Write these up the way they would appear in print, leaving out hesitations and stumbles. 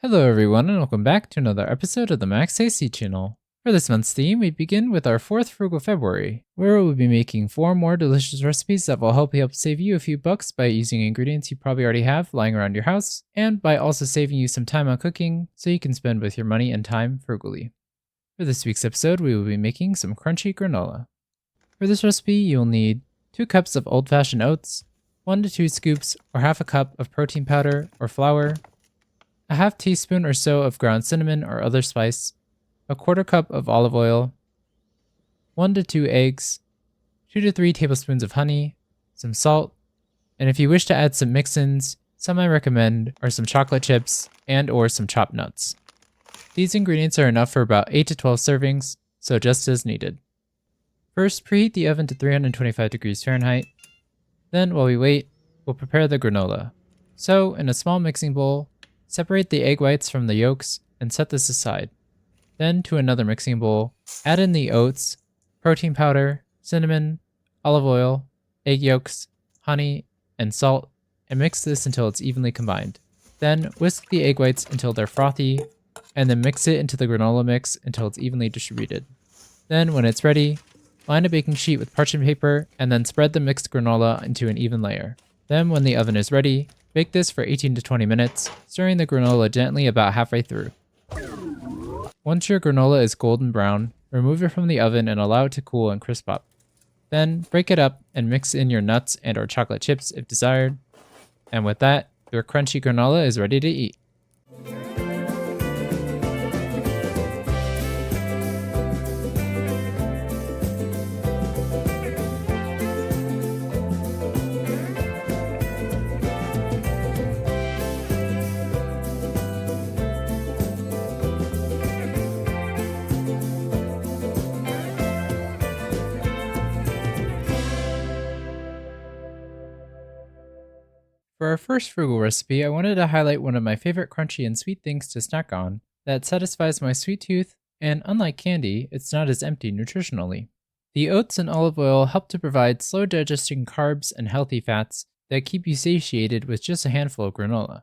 Hello everyone and welcome back to another episode of the Max AC channel. For this month's theme, we begin with our Fourth Frugal February, where we'll be making 4 more delicious recipes that will help save you a few bucks by using ingredients you probably already have lying around your house, and by also saving you some time on cooking so you can spend both your money and time frugally. For this week's episode, we will be making some crunchy granola. For this recipe, you'll need 2 cups of old-fashioned oats, 1 to 2 scoops or half a cup of protein powder or flour, a half teaspoon or so of ground cinnamon or other spice, a quarter cup of olive oil, 1 to 2 eggs, 2 to 3 tablespoons of honey, some salt, and if you wish to add some mix-ins, some I recommend are some chocolate chips and or some chopped nuts. These ingredients are enough for about 8 to 12 servings, so just as needed. First, preheat the oven to 325 degrees Fahrenheit. Then, while we wait, we'll prepare the granola. So, in a small mixing bowl, separate the egg whites from the yolks and set this aside. Then, to another mixing bowl, add in the oats, protein powder, cinnamon, olive oil, egg yolks, honey, and salt, and mix this until it's evenly combined. Then, whisk the egg whites until they're frothy, and then mix it into the granola mix until it's evenly distributed. Then, when it's ready, line a baking sheet with parchment paper and then spread the mixed granola into an even layer. Then, when the oven is ready, bake this for 18 to 20 minutes, stirring the granola gently about halfway through. Once your granola is golden brown, remove it from the oven and allow it to cool and crisp up. Then, break it up and mix in your nuts and or chocolate chips if desired. And with that, your crunchy granola is ready to eat. For our first frugal recipe, I wanted to highlight one of my favorite crunchy and sweet things to snack on that satisfies my sweet tooth, and unlike candy, it's not as empty nutritionally. The oats and olive oil help to provide slow digesting carbs and healthy fats that keep you satiated with just a handful of granola.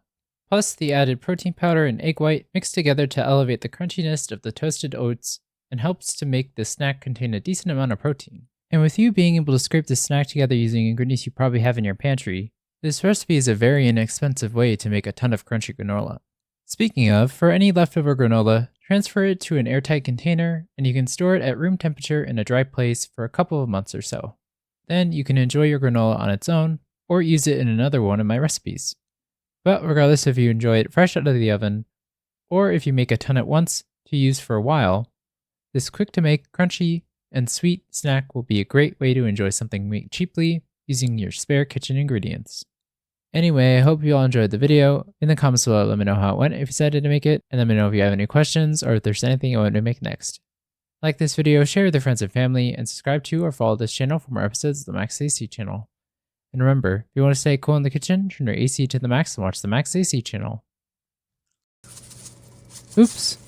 Plus, the added protein powder and egg white mix together to elevate the crunchiness of the toasted oats and helps to make the snack contain a decent amount of protein. And with you being able to scrape the snack together using ingredients you probably have in your pantry, this recipe is a very inexpensive way to make a ton of crunchy granola. Speaking of, for any leftover granola, transfer it to an airtight container and you can store it at room temperature in a dry place for a couple of months or so. Then you can enjoy your granola on its own or use it in another one of my recipes. But regardless if you enjoy it fresh out of the oven or if you make a ton at once to use for a while, this quick to make, crunchy, and sweet snack will be a great way to enjoy something made cheaply using your spare kitchen ingredients. Anyway, I hope you all enjoyed the video. In the comments below, let me know how it went if you decided to make it, and let me know if you have any questions or if there's anything you want to make next. Like this video, share with your friends and family, and subscribe to or follow this channel for more episodes of the Max AC channel. And remember, if you want to stay cool in the kitchen, turn your AC to the max and watch the Max AC channel. Oops.